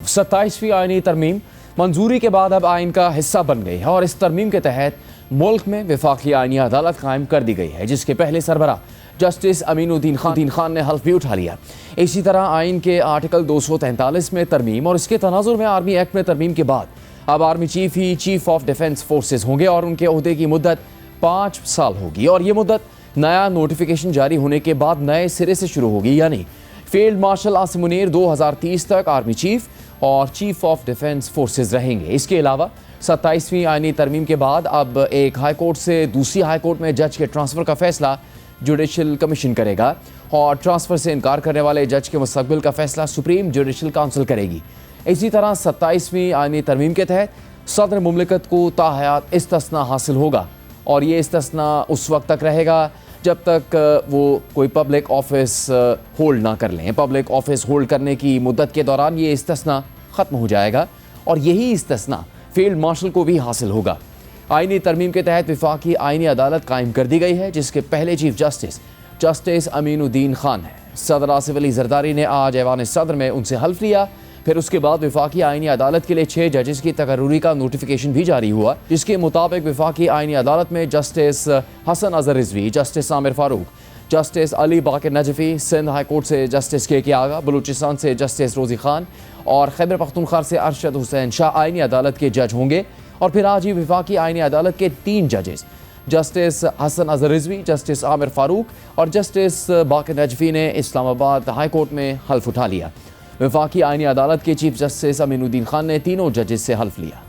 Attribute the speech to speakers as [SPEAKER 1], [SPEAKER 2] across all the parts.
[SPEAKER 1] 27वीं आईनी तरमीम मंजूरी के बाद अब आइन का हिस्सा बन गई है और इस तरमीम के तहत मुल्क में वफाकी आईनी अदालत कायम कर दी गई है, जिसके पहले सरबरा जस्टिस अमीनुद्दीन खान ने हल्फ भी उठा लिया। इसी तरह आइन के आर्टिकल 243 में तरमीम और इसके तनाजुर में आर्मी एक्ट में तरमीम के बाद अब army chief he chief of defence forces होंगे और उनके ओहदे की मुद्दत 5 साल होगी और ये मुद्दत नया नोटिफिकेशन जारी होने के बाद नए सिरे से शुरू होगी, यानी फील्ड मार्शल आसिम मुनीर 2030 तक आर्मी चीफ और चीफ ऑफ डिफेंस फोर्सेज रहेंगे। इसके अलावा 27वीं आईनी तरमीम के बाद अब एक हाई कोर्ट से दूसरी हाई कोर्ट में जज के ट्रांसफ़र का फैसला जुडिशल कमीशन करेगा और ट्रांसफ़र से इनकार करने वाले जज के मुस्तकबिल का फैसला सुप्रीम जुडिशल काउंसिल करेगी। इसी तरह 27वीं आईनी तरमीम के तहत सदर मुमलिकत को ताहयात इस्तिस्ना हासिल होगा और ये इस्तिस्ना उस वक्त तक रहेगा जब तक वो कोई पब्लिक ऑफिस होल्ड ना कर लें। पब्लिक ऑफिस होल्ड करने की मुद्दत के दौरान ये इस्तिस्ना ख़त्म हो जाएगा और यही इस्तिस्ना फील्ड मार्शल को भी हासिल होगा। आईनी तरमीम के तहत वफाकी आईनी अदालत कायम कर दी गई है, जिसके पहले चीफ जस्टिस अमीनुद्दीन खान है। सदर आसिफ अली जरदारी ने आज ऐवान सदर में उनसे हल्फ लिया। फिर उसके बाद वफाकी आईनी अदालत के लिए 6 जजेस की तकर्रुरी का नोटिफिकेशन भी जारी हुआ, जिसके मुताबिक वफाकी आईनी अदालत में justice Hasan Azhar Rizvi, justice Aamir Farooq, justice Ali Baqar Najafi, Sindh high court से जस्टिस के आगा, बलूचिस्तान से जस्टिस रोज़ी खान और खैबर पख्तूनख्वा से अरशद हुसैन शाह आईनी अदालत के जज होंगे। और फिर आज ही वफाकी आईनी अदालत के 3 जजेस जस्टिस हसन अजहर रिजवी, जस्टिस आमिर फारूक और जस्टिस बाकर नजफी ने इस्लामाबाद हाई कोर्ट में हल्फ उठा लिया। वफाकी आईनी अदालत के चीफ जस्टिस अमीनुद्दीन खान ने तीनों जजेस से हल्फ लिया।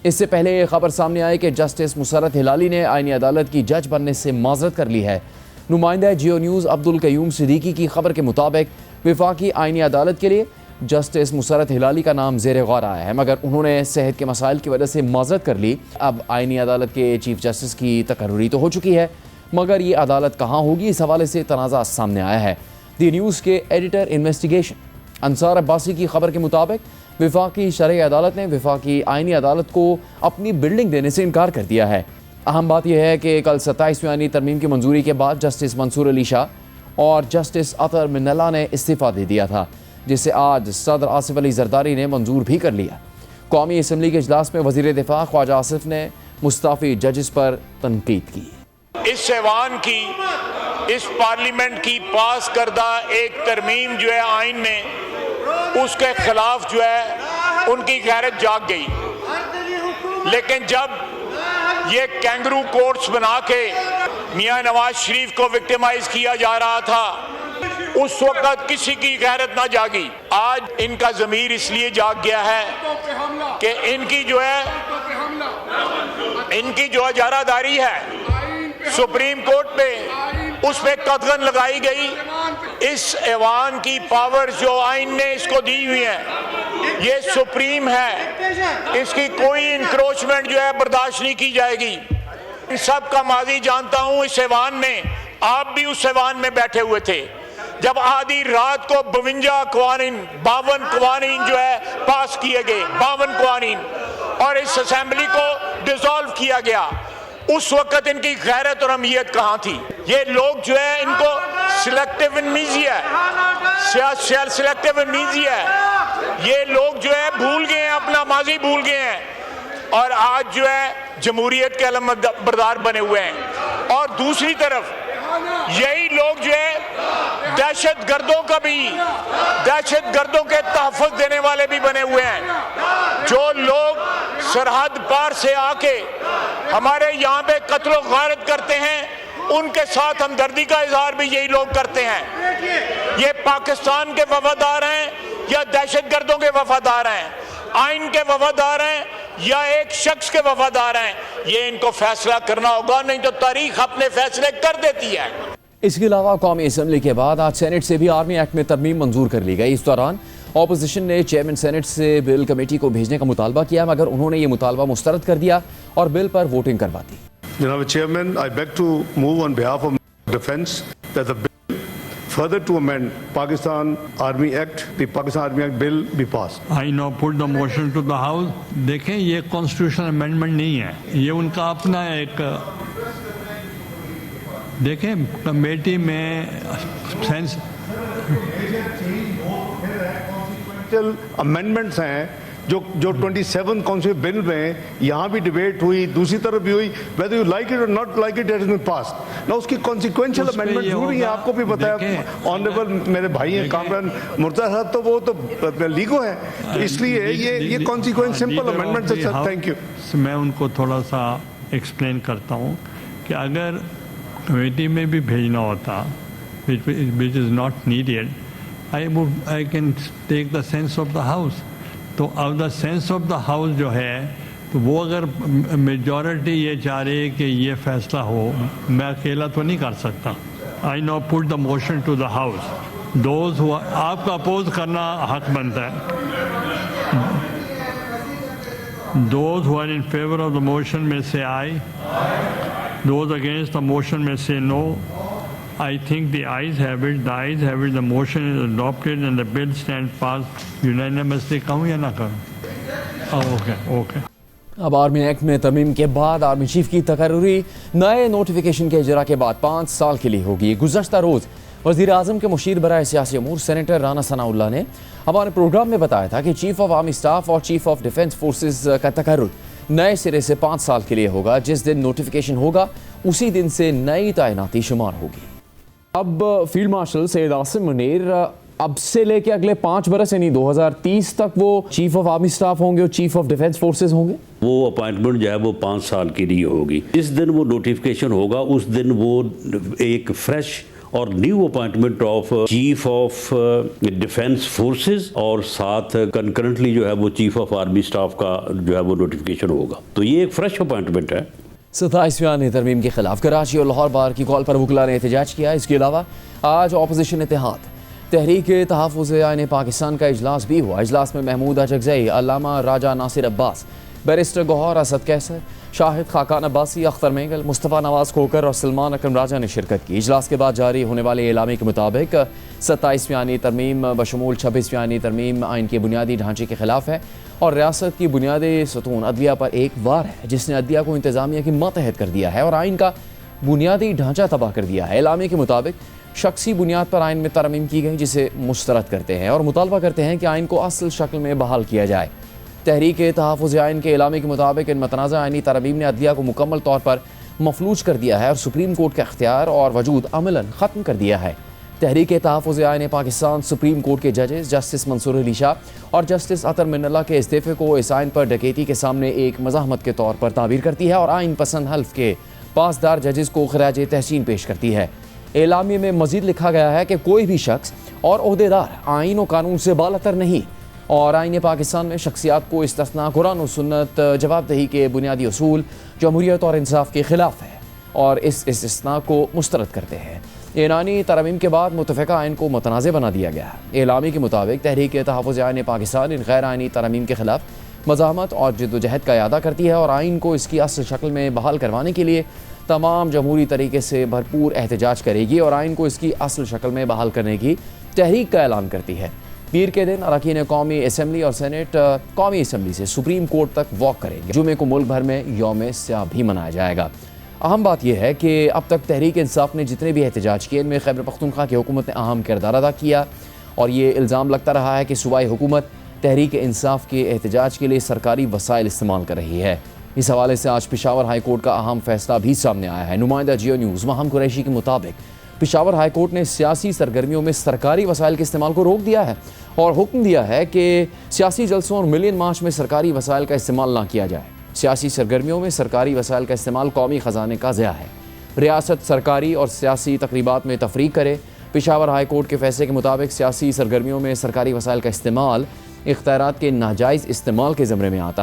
[SPEAKER 1] इससे पहले ये खबर सामने आई कि जस्टिस मुसरत हिलाली ने आईनी अदालत की जज बनने से माजरत कर ली है। नुमाइंदा जियो न्यूज़ अब्दुल कयूम सिद्दीकी की खबर के मुताबिक वफाकी आईनी अदालत के लिए जस्टिस मुसरत हिलाली का नाम ज़ेर गौर आया है, मगर उन्होंने सेहत के मसाइल की वजह से माजरत कर ली। अब आईनी अदालत के चीफ जस्टिस की तकर्रुरी तो हो चुकी है, मगर ये अदालत कहाँ होगी, इस हवाले से तनाज़ा सामने आया है। दी न्यूज़ के एडिटर इन्वेस्टिगेशन अंसार अब्बासी की खबर के मुताबिक वफाकी शरई अदालत ने वफाकी आईनी अदालत को अपनी बिल्डिंग देने से इनकार कर दिया है। अहम बात यह है कि कल 27वीं आईनी तरमीम की मंजूरी के बाद जस्टिस मंसूर अली शाह और जस्टिस अतर मिन्नल्ला ने इस्तीफ़ा दे दिया था, जिसे आज सदर आसिफ अली जरदारी ने मंजूर भी कर लिया। कौमी असम्बली के इजलास में वज़ीर दिफा ख्वाजा आसिफ ने मुस्ताफ़ी जजेस पर तनकीद की।
[SPEAKER 2] इस ऐवान की, इस पार्लियामेंट की पास करदा एक तरमीम जो है आइन में, उसके खिलाफ जो है उनकी गैरत जाग गई। लेकिन जब ये कैंगरू कोर्ट्स बना के मियां नवाज शरीफ को विक्टिमाइज किया जा रहा था, उस वक्त किसी की गैरत ना जागी। आज इनका ज़मीर इसलिए जाग गया है कि इनकी जो इजारादारी है सुप्रीम कोर्ट पे, उस पे कतगन लगाई गई। इस ऐवान की पावर जो आइन ने इसको दी हुई है, ये सुप्रीम है, इसकी कोई इंक्रोचमेंट जो है बर्दाश्त नहीं की जाएगी। इन सब का माजी जानता हूँ। इस ऐवान में आप भी उस ऐवान में बैठे हुए थे जब आधी रात को 52 कवानीन जो है पास किए गए, 52 कवानीन, और इस असेंबली को डिसॉल्व किया गया। उस वक्त इनकी गैरत और अहमियत कहाँ थी? ये लोग जो है, इनको सिलेक्टिव एमनीसिया है, सिलेक्टिव एमनीसिया है। ये लोग जो है भूल गए हैं, अपना माजी भूल गए हैं और आज जो है जमहूरियत के अलम बरदार बने हुए हैं। और दूसरी तरफ यही लोग जो है दहशत गर्दों के तहफ़्फ़ुज़ देने वाले भी बने हुए हैं। जो लोग सरहद पार से आके हमारे यहाँ पे कत्ल गारत करते हैं, उनके साथ हमदर्दी का इजहार भी यही लोग करते हैं। ये पाकिस्तान के वफादार हैं या दहशत गर्दों के वफादार हैं, आइन के वफादार हैं या एक शख्स के वफादार हैं, ये इनको फैसला करना होगा, नहीं तो तारीख अपने फैसले कर देती है।
[SPEAKER 1] इसके अलावा कौमी असम्बली के बाद आज सेनेट से भी आर्मी एक्ट में तरमीम मंजूर कर ली गई। इस दौरान ऑपोजिशन ने चेयरमैन सेनेट से बिल कमेटी को भेजने का मुतालबा किया, मगर उन्होंने ये मुतालबा मुस्तरद कर दिया और बिल पर वोटिंग करवा दी।
[SPEAKER 3] जनाब chairman, I beg to move on behalf of defence that the bill further to amend Pakistan Army Act, the Pakistan Army Act bill be passed.
[SPEAKER 4] I now put the motion to the House. देखें, ये constitutional amendment नहीं है, ये उनका अपना एक, देखें committee में सेंस
[SPEAKER 3] कॉन्स्टिट्यूशनल अमेंडमेंट्स हैं जो 27 कॉन्स्टिट्यूशन बिल में यहाँ भी डिबेट हुई, दूसरी तरफ भी हुई, वेदर यू लाइक इट और not like it, it has been passed. ना उसकी कॉन्सिक्वेंशियल अमेंडमेंट जरूरी है, आपको भी पता है, ऑनरेबल मेरे भाई हैं कामरान मुर्तज़ा साहब, तो वो तो लीगो है, इसलिए ये कॉन्सिक्वेंस सिंपल अमेंडमेंट है सर। Thank you.
[SPEAKER 4] मैं उनको थोड़ा सा एक्सप्लेन करता हूँ कि अगर कमेटी में भी भेजना होता which is not needed, I can take the sense of the house. तो अब the sense of the house जो है, तो वो अगर मेजॉरिटी ये चाह रही है कि ये फैसला हो, मैं अकेला तो नहीं कर सकता। I now put the motion to the house, those who आपका अपोज करना हक बनता है। Those who are in favour of the motion में से aye, those against the motion में से no. I think the ayes have it. The ayes have it. The motion is adopted and the bill stands passed unanimously. कहूँ या ना कहूँ? Okay.
[SPEAKER 1] अब army act में तरमीम के बाद आर्मी चीफ की तकर्री नए नोटिफिकेशन के इजरा के बाद 5 साल के लिए होगी। गुज़श्ता रोज़ वज़ीर आज़म के मुशीर बराए सियासी अमूर सेनेटर राना सनाउल्लाह ने हमारे प्रोग्राम में बताया था कि चीफ ऑफ आर्मी स्टाफ और चीफ ऑफ डिफेंस फोर्सेस का तकर्रुर नए सिरे से 5 साल के लिए होगा। जिस दिन नोटिफिकेशन होगा उसी दिन से नई तैनाती शुमार होगी। अब फील्ड मार्शल सैयद आसिम मुनीर अब से लेके अगले 5 बरस यानी 2030 तक वो चीफ ऑफ आर्मी स्टाफ होंगे और चीफ ऑफ डिफेंस फोर्सेस होंगे।
[SPEAKER 5] वो अपॉइंटमेंट जो है वो 5 साल के लिए होगी। जिस दिन वो नोटिफिकेशन होगा उस दिन वो एक फ्रेश और new appointment of chief of defence forces और साथ कंकरेंटली जो है वो चीफ ऑफ आर्मी स्टाफ का जो है वो नोटिफिकेशन होगा। तो ये एक फ्रेश अपॉइंटमेंट है।
[SPEAKER 1] 27वीं तरमीम के खिलाफ कराची और लाहौर बार की कॉल पर वकला ने एहतजाज किया। इसके अलावा आज अपोजिशन इत्तेहाद तहरीक तहफ़्फ़ुज़ आईन पाकिस्तान का इजलास भी हुआ। इजलास में महमूद अचकज़ई, अल्लामा राजा नासिर अब्बास, बैरिस्टर गौहर असद कैसर, शाहिद खाकान अब्बासी, अख्तर मेंगल, मुस्तफ़ा नवाज़ खोकर और सलमान अकरम राजा ने शिरकत की। इजलास के बाद जारी होने वाले एलामी के मुताबिक 27वीं तरमीम बशमूल 26वीं तरमीम आइन के बुनियादी ढांचे के खिलाफ है और रियासत की बुनियादी सतून अदलिया पर एक वार है जिसने अदलिया को इंतज़ामिया की मातहत कर दिया है और आइन का बुनियादी ढांचा तबाह कर दिया है। एलामी के मुताबिक शख्सी बुनियाद पर आइन में तरमीम की गई जिसे मुस्तरद करते हैं और मुतालबा करते हैं कि आइन को असल शक्ल में बहाल किया जाए। तहरीक तहफ़्फ़ुज़ आइन के एलामी के मुताबिक इन मतनाज़ा आइनी तरमीम ने अदलिया को मुकम्मल तौर पर मफलूज कर दिया है और सुप्रीम कोर्ट का इख्तियार और वजूद अमलन ख़त्म कर दिया है। तहरीक तहफ़्फ़ुज़ आइन पाकिस्तान सुप्रीम कोर्ट के जजेस जस्टिस मंसूर अली शाह और जस्टिस अतर मिन्नल्लाह के इस्तीफ़े को इस आइन पर डकैती के सामने एक मज़ाहमत के तौर पर ताबीर करती है और आइन पसंद हल्फ के पासदार जजेस को खराज तहसीन पेश करती है। एलामी में मज़ीद लिखा गया है कि कोई भी शख्स और ओहदेदार आइन और कानून से बालतर नहीं और आइन पाकिस्तान में शख्सियात को इस्तिस्ना कुरान और सुन्नत जवाबदेही के बुनियादी असूल जमहूरियत और इंसाफ के ख़िलाफ़ है और इस इस्तिस्ना को मुस्तरद करते हैं। ईरानी तरमीम के बाद मुतफ़िका आइन को मुतनाज़ बना दिया गया है। एलामी के मुताबिक तहरीक तहफ़्फ़ुज़ आइन पाकिस्तान इन गैर आइनी तरमीम के ख़िलाफ़ मज़ाहमत और जद्दोजहद का इरादा करती है और आइन को इसकी असल शक्ल में बहाल करवाने के लिए तमाम जमहूरी तरीके से भरपूर एहतजाज करेगी और आइन को इसकी असल शक्ल में बहाल करने की तहरीक का ऐलान करती है। पीर के दिन अरकान कौमी असम्बली और सेनेट कौमी असम्बली से सुप्रीम कोर्ट तक वॉक करेंगे। जुमे को मुल्क भर में यौम स्याह भी मनाया जाएगा। अहम बात यह है कि अब तक तहरीक इंसाफ ने जितने भी एहतजाज किए इनमें खैबर पख्तूनख्वा की हुकूमत ने अहम किरदार अदा किया और ये इल्ज़ाम लगता रहा है कि सूबाई हुकूमत तहरीक इंसाफ के एहतजाज के लिए सरकारी वसाइल इस्तेमाल कर रही है। इस हवाले से आज पेशावर हाई कोर्ट का अहम फैसला भी सामने आया है। नुमाइंदा जियो न्यूज़ महम कुरैशी के मुताबिक पेशावर हाई कोर्ट ने सियासी सरगर्मियों में सरकारी वसाइल के इस्तेमाल को रोक दिया है और हुक्म दिया है कि सियासी जलसों और मिलियन मार्च में सरकारी वसाइल का इस्तेमाल ना किया जाए। सियासी सरगर्मियों में सरकारी वसाइल का इस्तेमाल कौमी ख़जाने का ज़िया है। रियासत सरकारी और सियासी तकरीबात में तफरीक करे। पेशावर हाई कोर्ट के फैसले के मुताबिक सियासी सरगर्मियों में सरकारी वसाइल का इस्तेमाल इख्तियारात के नाजायज़ इस्तेमाल के ज़मरे में आता है।